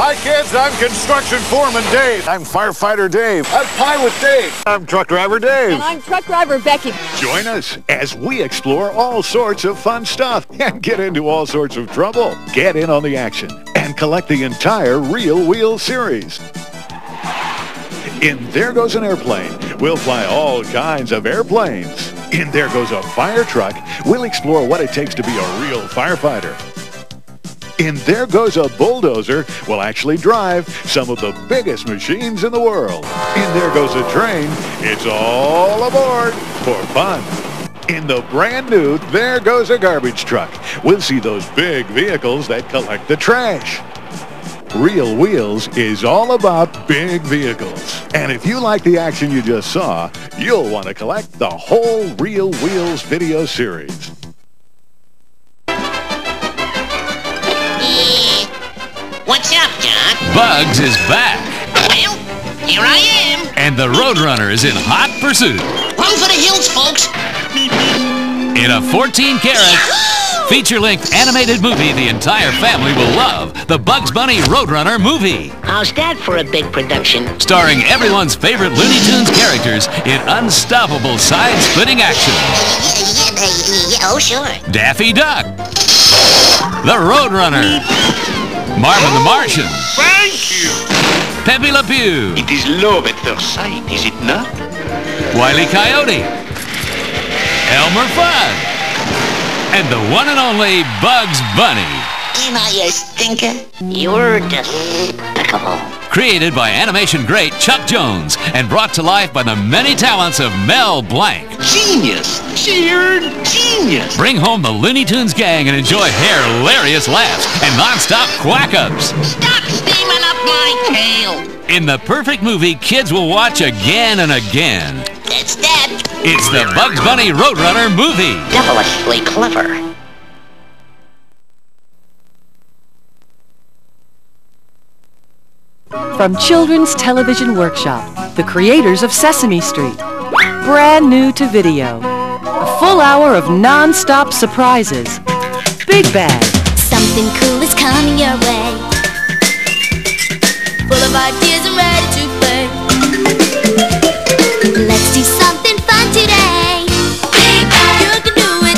Hi, kids. I'm Construction Foreman Dave. I'm Firefighter Dave. I'm Pilot Dave. I'm Truck Driver Dave. And I'm Truck Driver Becky. Join us as we explore all sorts of fun stuff and get into all sorts of trouble. Get in on the action and collect the entire Real Wheels series. In There Goes an Airplane, we'll fly all kinds of airplanes. In There Goes a Fire Truck, we'll explore what it takes to be a real firefighter. In There Goes a Bulldozer, we'll actually drive some of the biggest machines in the world. In There Goes a Train, it's all aboard for fun. In the brand new There Goes a Garbage Truck, we'll see those big vehicles that collect the trash. Real Wheels is all about big vehicles. And if you like the action you just saw, you'll want to collect the whole Real Wheels video series. What's up, Doc? Bugs is back. Well, here I am. And the Roadrunner is in hot pursuit. Run for the hills, folks. In a 14-karat, feature-length animated movie the entire family will love, the Bugs Bunny Roadrunner movie. How's that for a big production? Starring everyone's favorite Looney Tunes characters in unstoppable side-splitting action. Oh, sure. Daffy Duck. The Roadrunner. Marvin the Martian. Thank you. Pepe Le Pew. It is love at first sight, is it not? Wile E. Coyote. Elmer Fudd. And the one and only Bugs Bunny. Am I a stinker? You're despicable. Created by animation great Chuck Jones and brought to life by the many talents of Mel Blanc. Genius. Sheer genius. Bring home the Looney Tunes gang and enjoy hilarious laughs and non-stop quack-ups. Stop steaming up my tail. In the perfect movie kids will watch again and again. That's that. It's the Bugs Bunny Roadrunner movie. Devilishly clever. From Children's Television Workshop, the creators of Sesame Street. Brand new to video. A full hour of non-stop surprises. Big Bag. Something cool is coming your way. Full of ideas and ready to play. Let's do something fun today. Big Bag. You can do it.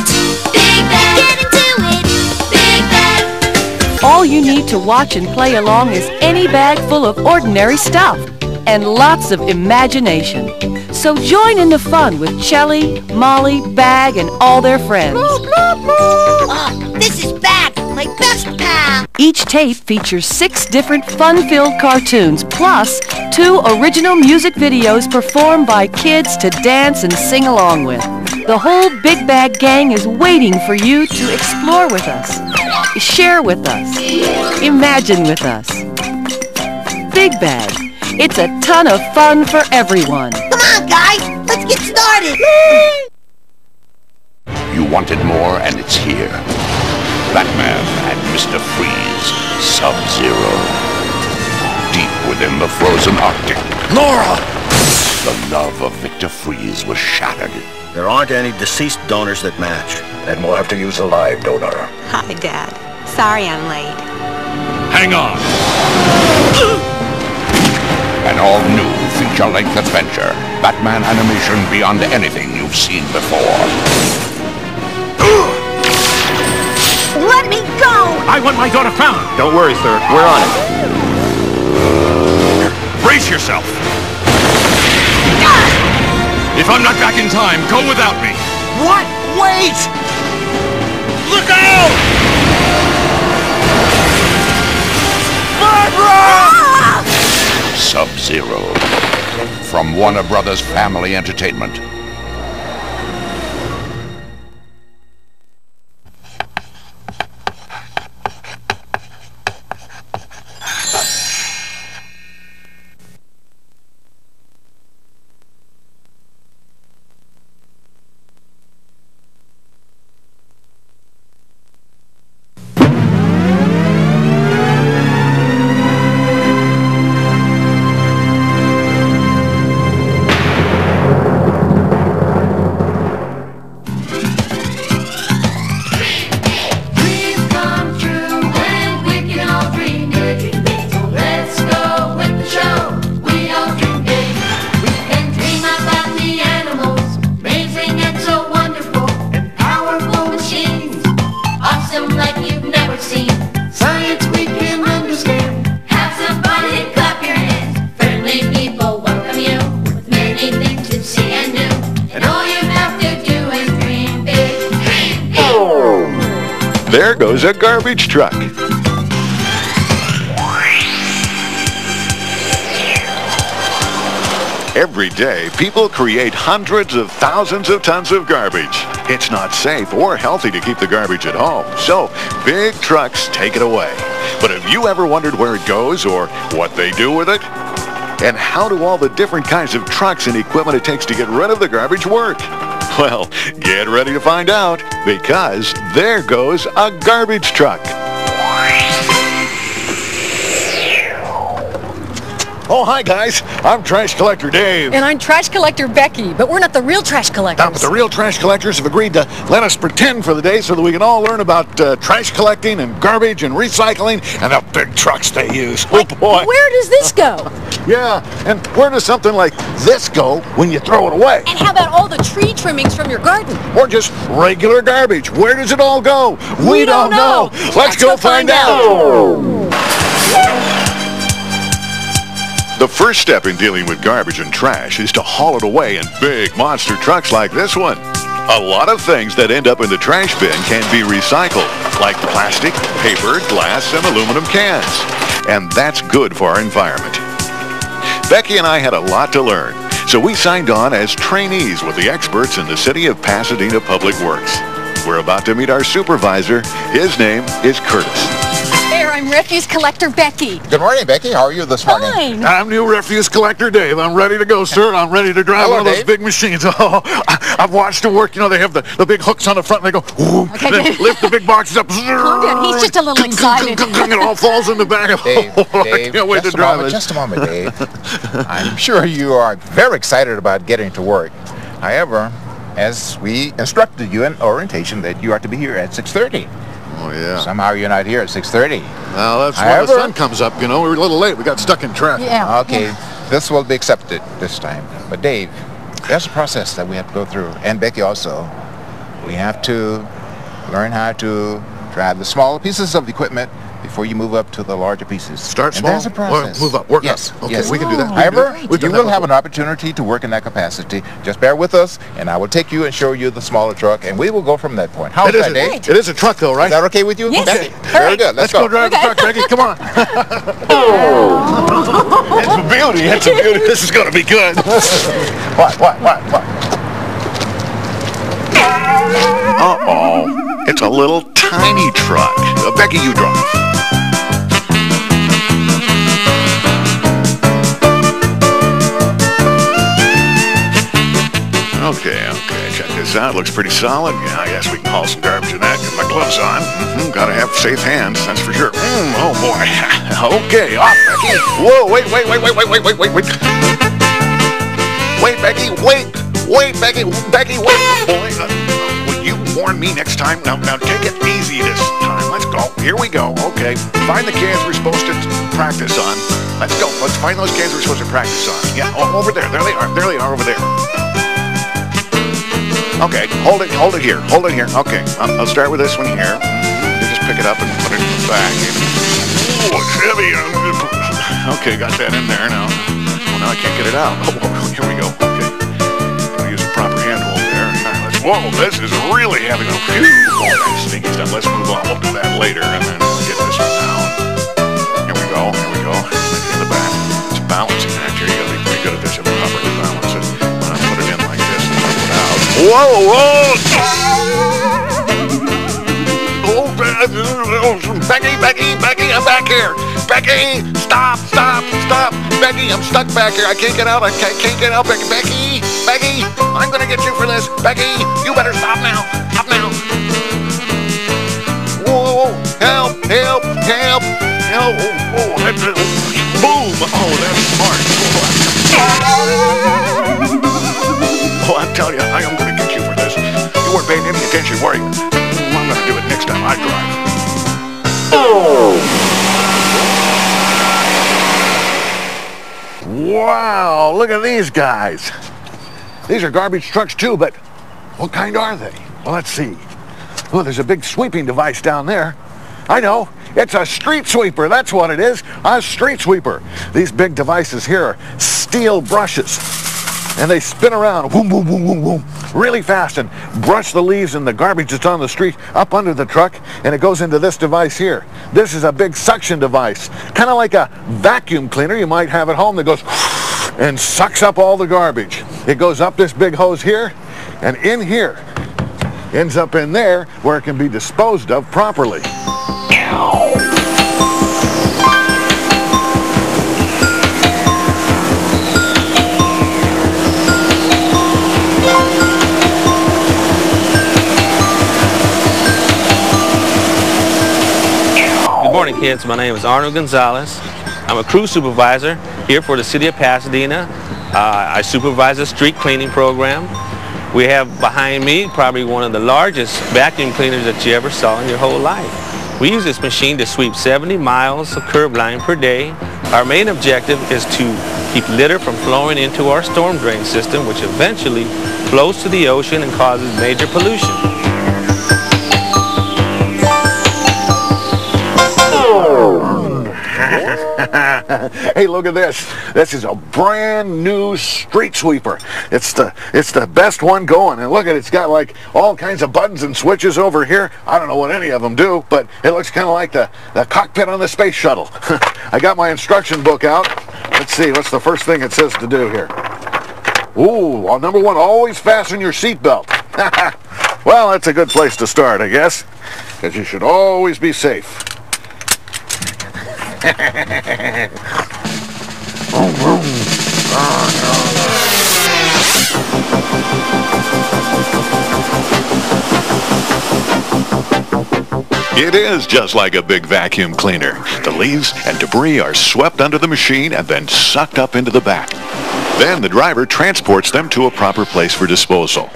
Big Bag. Get into it. Big Bag. All you need to watch and play along is any bag full of ordinary stuff and lots of imagination. So join in the fun with Chelly, Molly, Bag, and all their friends. Oh, this is Bag, my best pal. Each tape features 6 different fun-filled cartoons, plus 2 original music videos performed by kids to dance and sing along with. The whole Big Bag gang is waiting for you to explore with us, share with us, imagine with us. Big Bag. It's a ton of fun for everyone. Come on, guys, let's get started. You wanted more, and it's here. Batman and Mr. Freeze, Sub-Zero. Deep within the frozen Arctic. Laura! The love of Victor Freeze was shattered. There aren't any deceased donors that match. Then we'll have to use a live donor. Hi, Dad. Sorry I'm late. Hang on. An all-new feature-length adventure. Batman animation beyond anything you've seen before. Let me go! I want my daughter found. Don't worry, sir. We're on it. Brace yourself. If I'm not back in time, go without me. What? Wait! Look out! Ah! Sub-Zero. From Warner Brothers Family Entertainment. is a garbage truck. Every day, people create hundreds of thousands of tons of garbage. It's not safe or healthy to keep the garbage at home, so big trucks take it away. But have you ever wondered where it goes or what they do with it? And how do all the different kinds of trucks and equipment it takes to get rid of the garbage work? Well, get ready to find out, because there goes a garbage truck. Oh, hi, guys. I'm Trash Collector Dave. And I'm Trash Collector Becky, but we're not the real trash collectors. But the real trash collectors have agreed to let us pretend for the day so that we can all learn about trash collecting and garbage and recycling and the big trucks they use. Like, oh, boy. Where does this go? Yeah, and where does something like this go when you throw it away? And how about all the tree trimmings from your garden? Or just regular garbage? Where does it all go? We don't know. Let's go find out. The first step in dealing with garbage and trash is to haul it away in big monster trucks like this one. A lot of things that end up in the trash bin can be recycled, like plastic, paper, glass, and aluminum cans. And that's good for our environment. Becky and I had a lot to learn, so we signed on as trainees with the experts in the city of Pasadena Public Works. We're about to meet our supervisor. His name is Curtis. I'm refuse collector Becky. Good morning, Becky. How are you this morning? Fine. I'm new refuse collector Dave. I'm ready to go, sir. I'm ready to drive one of those big machines. Oh, I've watched it work. You know, they have the big hooks on the front, and they go, ooh, okay, then lift the big boxes up. Calm down. He's just a little excited. It all falls in the back. Dave, I can't wait to drive it. Just a moment, Dave. I'm sure you are very excited about getting to work. However, as we instructed you in orientation that you are to be here at 6:30. Oh, yeah. Somehow you're not here at 6:30. Well, that's when the sun comes up, you know. We were a little late. We got stuck in traffic. Yeah. Okay, this will be accepted this time. But Dave, there's a process that we have to go through. And Becky also. We have to learn how to drive the smaller pieces of equipment before you move up to the larger pieces. Start and small, there's a process. move up, work up. Okay, yes. We can do that. However, you will have an opportunity to work in that capacity. Just bear with us, and I will take you and show you the smaller truck, and we will go from that point. How is that, Dave? It is a truck, though, right? Is that okay with you? Yes. Becky? Very good. Let's go. Drive the truck, Becky. Come on. It's a beauty. It's a beauty. This is going to be good. What? Uh-oh. It's a little tiny truck. Becky, you drive. Okay, check this out. Looks pretty solid. Yeah, I guess we can haul some garbage in that. Get my gloves on. Gotta have safe hands, that's for sure. Oh, boy. Okay, off, Becky. Whoa, wait. Wait, Becky, wait. Wait, Becky, wait. Boy, will you warn me next time? Now take it easy this time. Let's go. Here we go. Okay, find the cans we're supposed to practice on. Let's go. Let's find those cans we're supposed to practice on. Yeah, over there. There they are over there. Okay, hold it here. Okay, I'll start with this one here. You just pick it up and put it in the bag. Oh, it's heavy. Okay, got that in there now. Well, now I can't get it out. Oh, here we go. Okay, I'll use a proper handhold there. Whoa, this is really heavy. Okay, nice stinky stuff. Let's move on. We'll do that later, and then get this one down. Here we go. In the back. It's balancing act here. You gotta be pretty good at this if you properly balance it. When I put it in like this and put it out. Whoa! Oh, Becky, I'm back here. Becky, stop. Becky, I'm stuck back here. I can't get out. Becky, I'm gonna get you for this. Becky, you better stop now. Whoa, help. Boom. Oh, that's smart. Oh, I tell you, I am going to get you for this. You weren't paying any attention, were you? I'm going to do it next time I drive. Wow, look at these guys. These are garbage trucks too, but what kind are they? Well, let's see. Oh, there's a big sweeping device down there. I know. It's a street sweeper. That's what it is. A street sweeper. These big devices here are steel brushes. and they spin around, boom, boom, boom, boom, boom, really fast, and brush the leaves and the garbage that's on the street up under the truck, and it goes into this device here. This is a big suction device, kind of like a vacuum cleaner you might have at home that goes and sucks up all the garbage. It goes up this big hose here, and in here, ends up in there where it can be disposed of properly. Good morning, kids. My name is Arnold Gonzalez. I'm a crew supervisor here for the city of Pasadena. I supervise a street cleaning program. We have behind me probably one of the largest vacuum cleaners that you ever saw in your whole life. We use this machine to sweep 70 miles of curb line per day. Our main objective is to keep litter from flowing into our storm drain system, which eventually flows to the ocean and causes major pollution. Hey, look at this. This is a brand new street sweeper. It's the best one going. And look at it, it's got like all kinds of buttons and switches over here. I don't know what any of them do, but it looks kind of like the cockpit on the space shuttle. I got my instruction book out. Let's see, what's the first thing it says to do here? Ooh, well, number one, always fasten your seatbelt. Well, that's a good place to start, I guess, because you should always be safe. It is just like a big vacuum cleaner. The leaves and debris are swept under the machine and then sucked up into the back. Then the driver transports them to a proper place for disposal.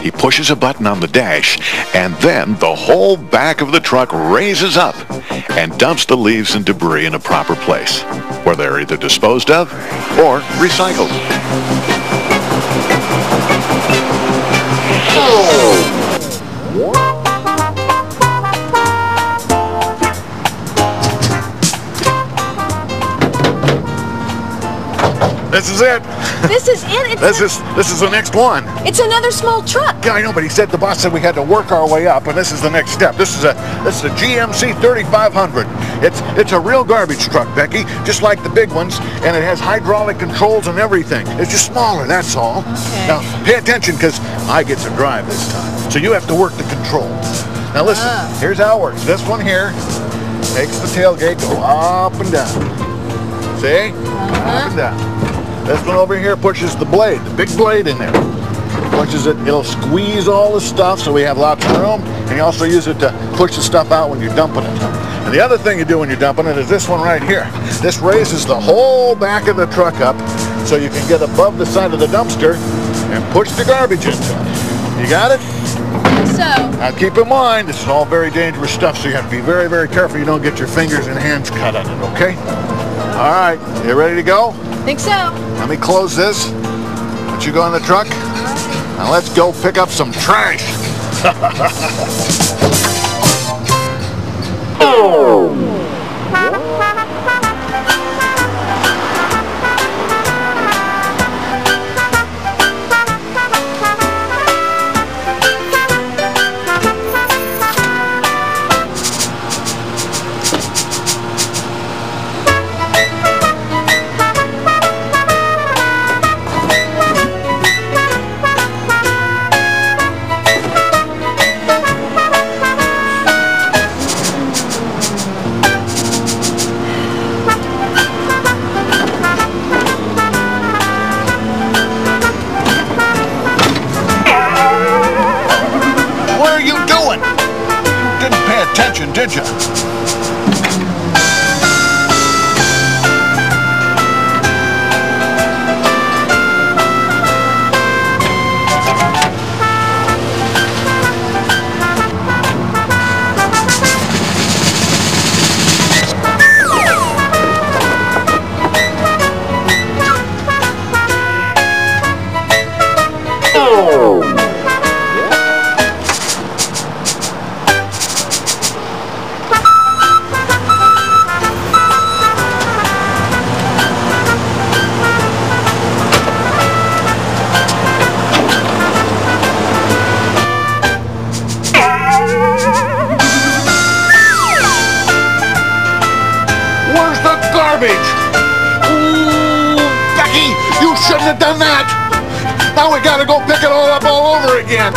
He pushes a button on the dash, and then the whole back of the truck raises up and dumps the leaves and debris in a proper place, where they're either disposed of or recycled. This is it. This is it? This is the next one. It's another small truck. Yeah, I know, but the boss said we had to work our way up, and this is the next step. This is a GMC 3500. It's a real garbage truck, Becky, just like the big ones, and it has hydraulic controls and everything. It's just smaller, that's all. Okay. Now, pay attention, because I get to drive this time, so you have to work the controls. Now listen, here's how it works. This one here makes the tailgate go up and down. See? Up and down. This one over here pushes the blade, the big blade in there. Pushes it, it'll squeeze all the stuff so we have lots of room, and you also use it to push the stuff out when you're dumping it. And the other thing you do when you're dumping it is this one right here. This raises the whole back of the truck up so you can get above the side of the dumpster and push the garbage into it. You got it? So. Now keep in mind, this is all very dangerous stuff, so you have to be very, very careful you don't get your fingers and hands cut on it, okay? All right, you ready to go? Think so. Let me close this. Let you go in the truck. Now let's go pick up some trash. garbage! Ooh, Becky, you shouldn't have done that! Now we gotta go pick it all up all over again!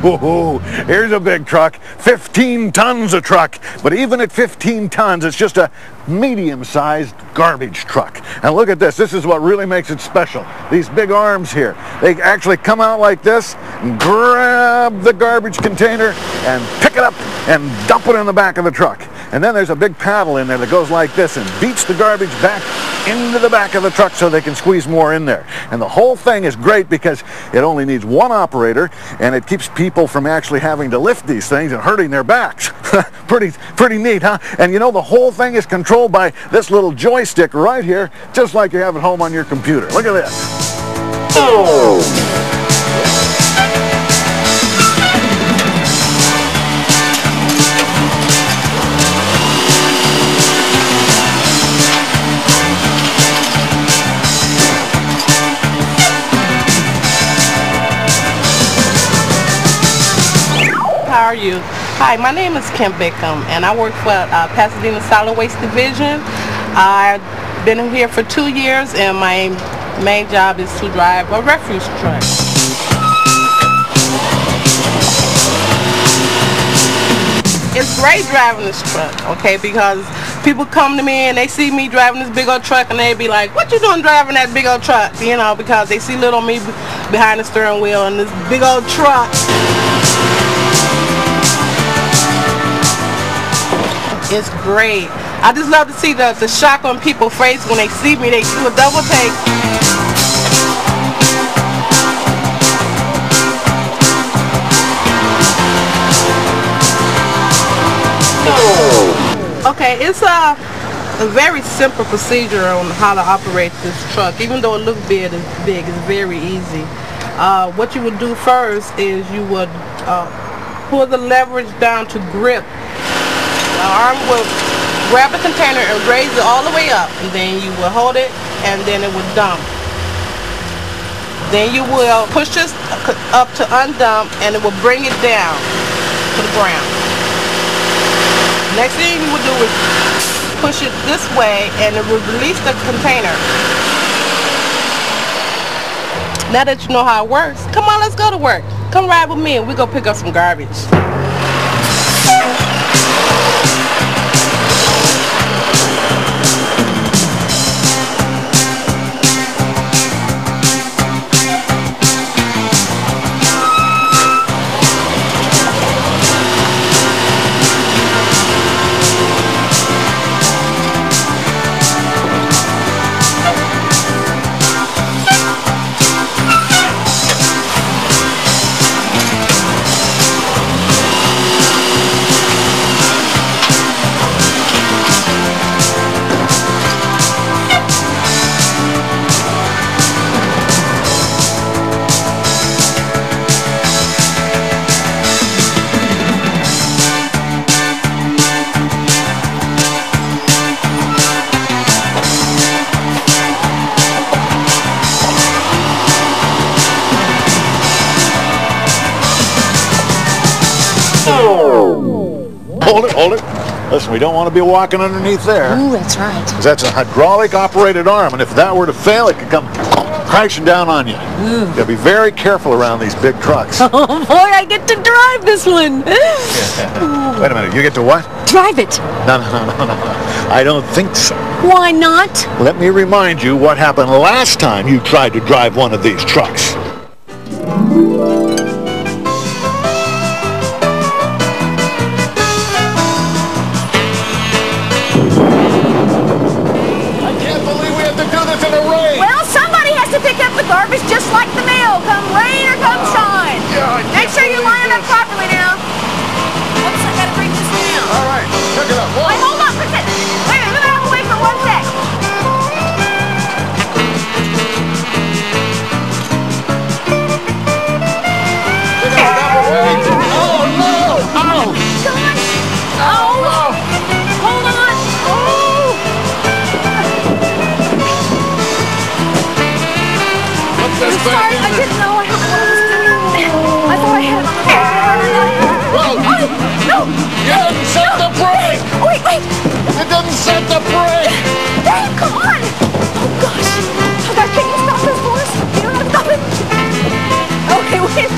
Whoa, here's a big truck, 15 tons of truck. But even at 15 tons, it's just a medium-sized garbage truck. And look at this. This is what really makes it special. These big arms here. They actually come out like this, and grab the garbage container, and pick it up, and dump it in the back of the truck. And then there's a big paddle in there that goes like this and beats the garbage back into the back of the truck so they can squeeze more in there. And the whole thing is great because it only needs one operator, and it keeps people from actually having to lift these things and hurting their backs. Pretty neat, huh? And you know, the whole thing is controlled by this little joystick right here, just like you have at home on your computer. Look at this. Oh! How are you? Hi, my name is Kim Bickham, and I work for Pasadena Solid Waste Division. I've been here for 2 years, and my main job is to drive a refuse truck. It's great driving this truck, okay, because people come to me and they see me driving this big old truck and they be like, what you doing driving that big old truck? You know, because they see little me behind the steering wheel and this big old truck. It's great. I just love to see the shock on people's face when they see me. They do a double take. Okay, it's a very simple procedure on how to operate this truck. Even though it looks big, it's very easy. What you would do first is you would pull the leverage down to grip. The arm will grab the container and raise it all the way up, and then you will hold it, and then it will dump. Then you will push this up to undump, and it will bring it down to the ground. Next thing you will do is push it this way, and it will release the container. Now that you know how it works, come on, let's go to work. Come ride with me, and we'll go pick up some garbage. Hold it. Listen, we don't want to be walking underneath there. Ooh, that's right. Because that's a hydraulic-operated arm, and if that were to fail, it could come crashing down on you. Ooh. You gotta be very careful around these big trucks. Oh boy, I get to drive this one. Wait a minute, you get to what? Drive it. No. I don't think so. Why not? Let me remind you what happened last time you tried to drive one of these trucks. Garbage just like the mail, come rain or come shine. Make sure you line it up properly now. Oops, I gotta bring this down. All right, pick it up. Whoa. Wait, hold on, wait, let me out of the way for 1 sec. this thing. Sorry, I didn't know what I was doing. I thought I had it on the Well, no! You didn't set the brake! Wait, wait! You didn't set the brake! Dave, come on! Oh, gosh. Oh, gosh, can you stop this for us? You know how to stop it? Okay, wait.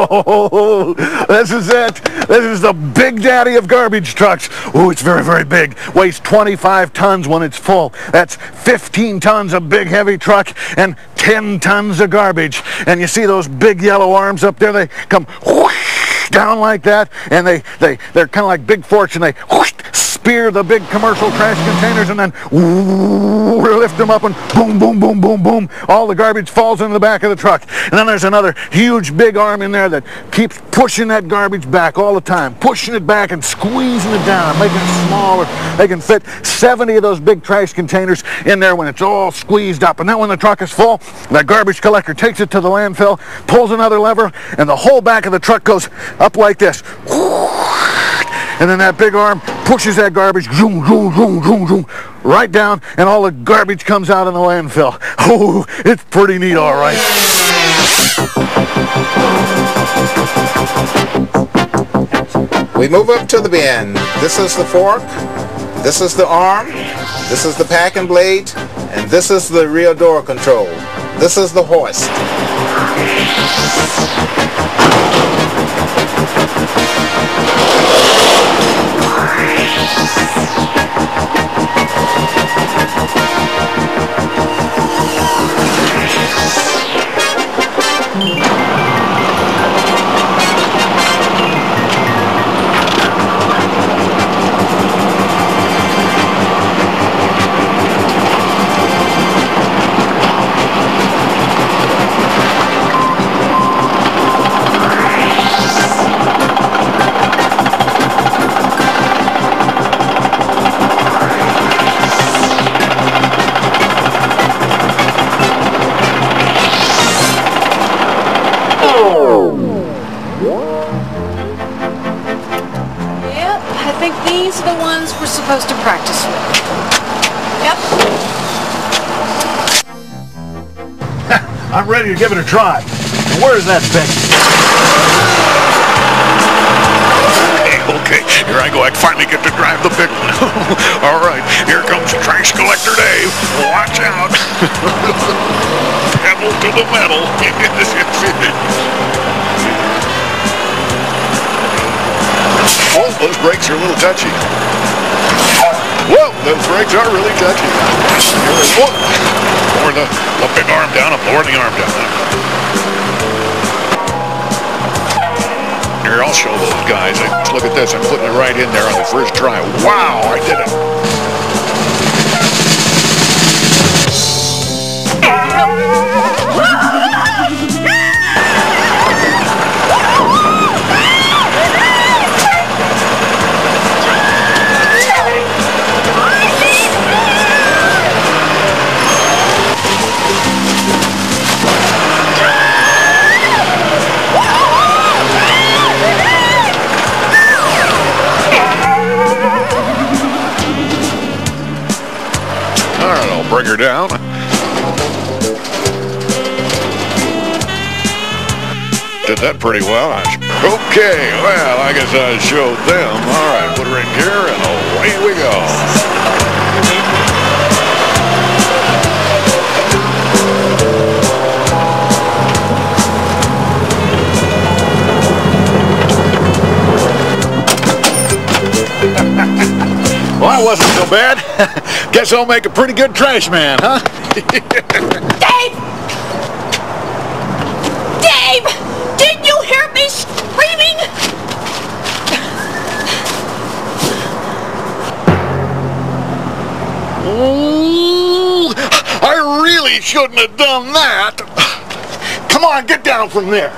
Oh, this is it. This is the big daddy of garbage trucks. Oh, it's very, very big. Weighs 25 tons when it's full. That's 15 tons of big, heavy truck and 10 tons of garbage. And you see those big yellow arms up there? They come whoosh down like that, and they're kind of like big forks, and they whoosh, spear the big commercial trash containers, and then lift them up, and boom, boom, boom, boom, boom. All the garbage falls into the back of the truck. And then there's another huge big arm in there that keeps pushing that garbage back all the time, pushing it back and squeezing it down, making it smaller. They can fit 70 of those big trash containers in there when it's all squeezed up. And then when the truck is full, that garbage collector takes it to the landfill, pulls another lever, and the whole back of the truck goes up like this. And then that big arm pushes that garbage zoom, zoom, zoom, zoom, zoom, right down, and all the garbage comes out in the landfill. Oh, it's pretty neat, all right. We move up to the bin. This is the fork, this is the arm, this is the packing blade, and this is the rear door control. This is the hoist. These are the ones we're supposed to practice with. Yep. I'm ready to give it a try. Where's that thing? Okay, here I go. I finally get to drive the big one. All right, here comes Trash Collector Dave. Watch out. Pedal to the metal. Oh, those brakes are a little touchy. Whoa, those brakes are really touchy. Lower the big arm down. I'm lowering the arm down. Here, I'll show those guys. Look at this. I'm putting it right in there on the first try. Wow, I did it. Bring her down. Did that pretty well. Okay, well, I guess I showed them. All right, put her in here, and away we go. Well, that wasn't so bad. Guess I'll make a pretty good trash man, huh? Dave! Dave! Didn't you hear me screaming? Ooh, I really shouldn't have done that. Come on, get down from there.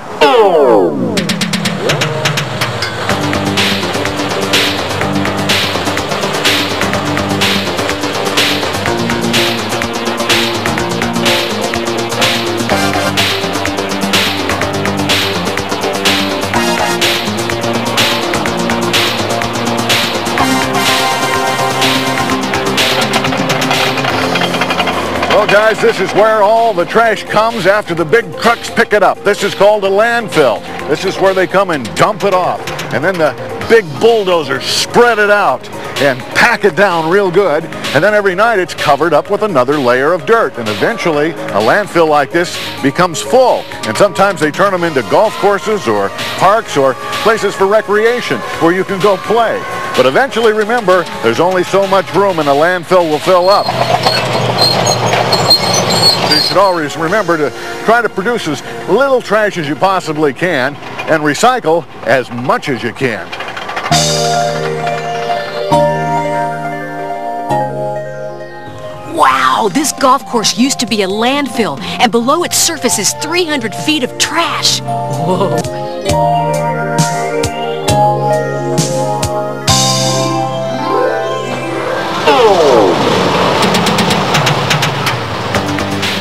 guys, this is where all the trash comes after the big trucks pick it up. This is called a landfill. This is where they come and dump it off. And then the big bulldozers spread it out and pack it down real good. And then every night it's covered up with another layer of dirt. And eventually a landfill like this becomes full. And sometimes they turn them into golf courses or parks or places for recreation where you can go play. But eventually, remember, there's only so much room and a landfill will fill up. So you should always remember to try to produce as little trash as you possibly can and recycle as much as you can. Wow, this golf course used to be a landfill, and below its surface is 300 feet of trash. Whoa.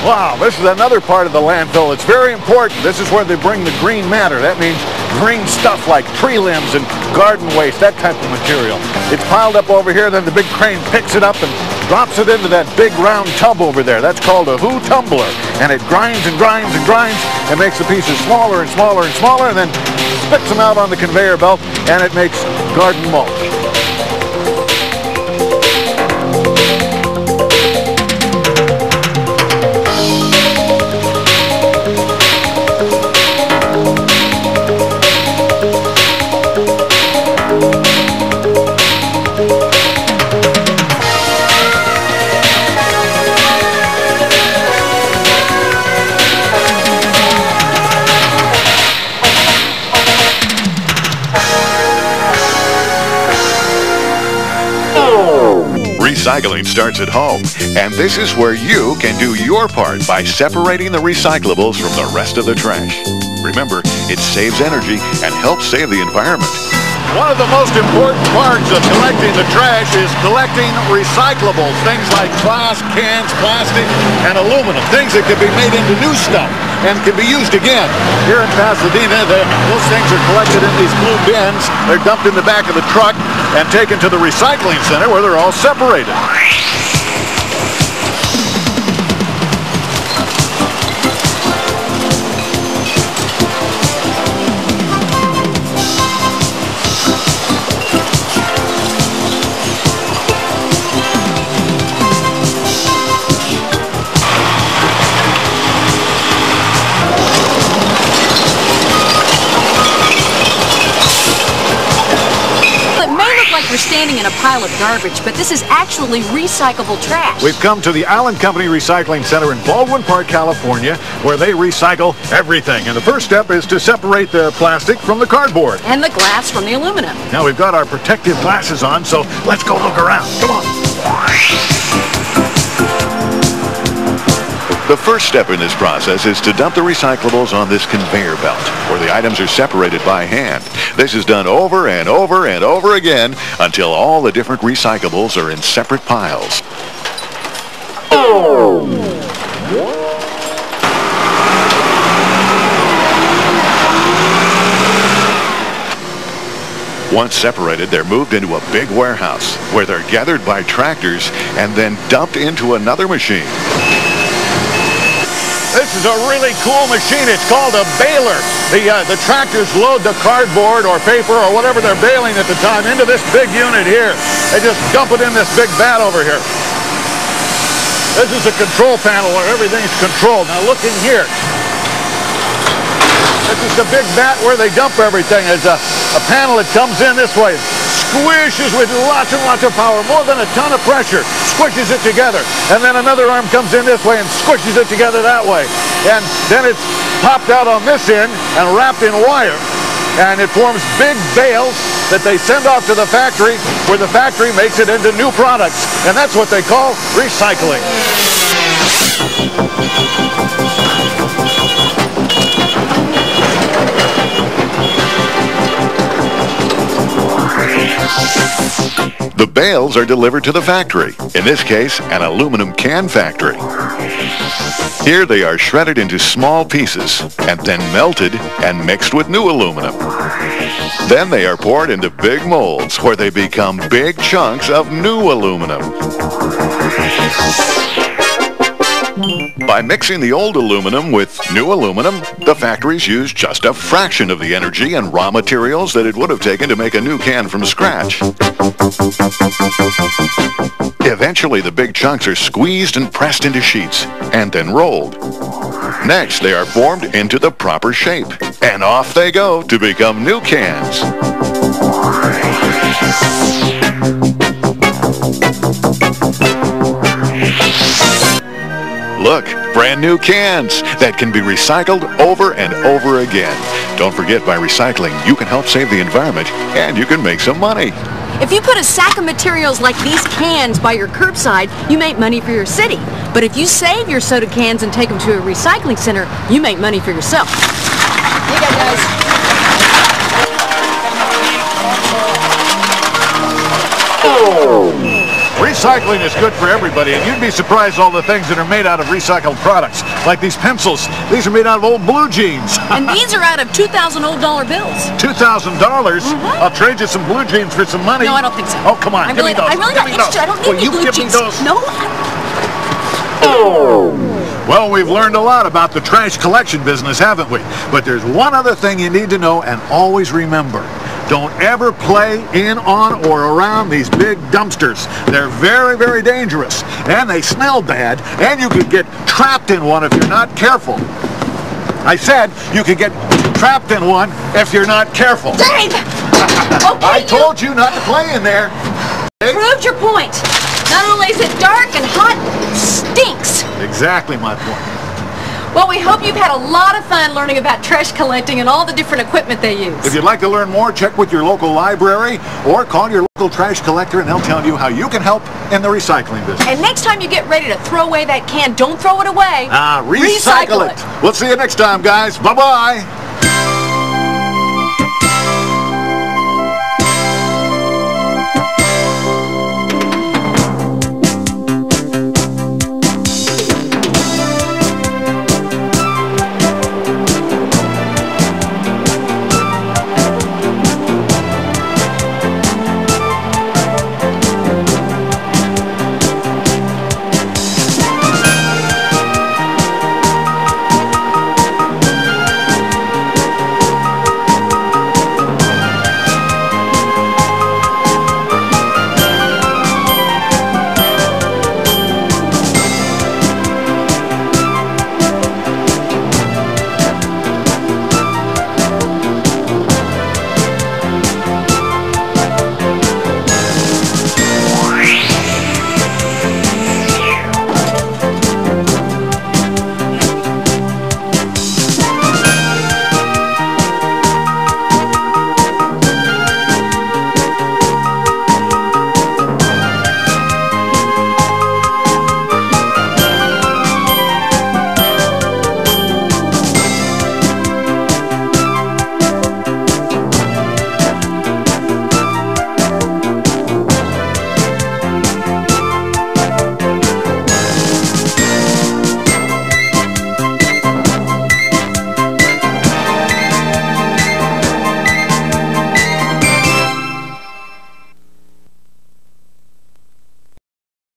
Wow, this is another part of the landfill. It's very important. This is where they bring the green matter. That means green stuff like tree limbs and garden waste, that type of material. It's piled up over here, then the big crane picks it up and drops it into that big round tub over there. That's called a Who tumbler. And it grinds and grinds and grinds and makes the pieces smaller and smaller and smaller and then spits them out on the conveyor belt, and it makes garden mulch. Recycling starts at home, and this is where you can do your part by separating the recyclables from the rest of the trash. Remember, it saves energy and helps save the environment. One of the most important parts of collecting the trash is collecting recyclables, things like glass, cans, plastic, and aluminum, things that can be made into new stuff and can be used again. Here in Pasadena, those things are collected in these blue bins. They're dumped in the back of the truck and taken to the recycling center where they're all separated. We're standing in a pile of garbage, but this is actually recyclable trash. We've come to the Allen Company Recycling Center in Baldwin Park, California, where they recycle everything. And the first step is to separate the plastic from the cardboard. And the glass from the aluminum. Now we've got our protective glasses on, so let's go look around. Come on. The first step in this process is to dump the recyclables on this conveyor belt, where the items are separated by hand. This is done over and over and over again until all the different recyclables are in separate piles. Once separated, they're moved into a big warehouse, where they're gathered by tractors and then dumped into another machine. This is a really cool machine. It's called a baler. The tractors load the cardboard or paper or whatever they're baling at the time into this big unit here. They just dump it in this big vat over here. This is a control panel where everything's controlled. Now look in here. This is the big vat where they dump everything. There's a panel that comes in this way, squishes with lots and lots of power, more than a ton of pressure, squishes it together. And then another arm comes in this way and squishes it together that way. And then it's popped out on this end and wrapped in wire. And it forms big bales that they send off to the factory, where the factory makes it into new products. And that's what they call recycling. The bales are delivered to the factory, in this case, an aluminum can factory. Here they are shredded into small pieces and then melted and mixed with new aluminum. Then they are poured into big molds where they become big chunks of new aluminum. By mixing the old aluminum with new aluminum, the factories use just a fraction of the energy and raw materials that it would have taken to make a new can from scratch. Eventually, the big chunks are squeezed and pressed into sheets, and then rolled. Next, they are formed into the proper shape, and off they go to become new cans. Look, brand new cans that can be recycled over and over again. Don't forget, by recycling, you can help save the environment and you can make some money. If you put a sack of materials like these cans by your curbside, you make money for your city. But if you save your soda cans and take them to a recycling center, you make money for yourself. Here you go, guys. Recycling is good for everybody, and you'd be surprised all the things that are made out of recycled products. Like these pencils. These are made out of old blue jeans. And these are out of 2,000 old dollar bills. $2,000? I'll trade you some blue jeans for some money. No, I don't think so. Oh, come on. Give me those. I really don't. I don't need any blue jeans. No. Well, we've learned a lot about the trash collection business, haven't we? But there's one other thing you need to know and always remember. Don't ever play in, on, or around these big dumpsters. They're very, very dangerous, and they smell bad, and you could get trapped in one if you're not careful. I said you could get trapped in one if you're not careful. Dave! Okay, I told you not to play in there. Proved your point. Not only is it dark and hot, it stinks. Exactly my point. Well, we hope you've had a lot of fun learning about trash collecting and all the different equipment they use. If you'd like to learn more, check with your local library or call your local trash collector and they'll tell you how you can help in the recycling business. And next time you get ready to throw away that can, don't throw it away. Recycle it. We'll see you next time, guys. Bye-bye.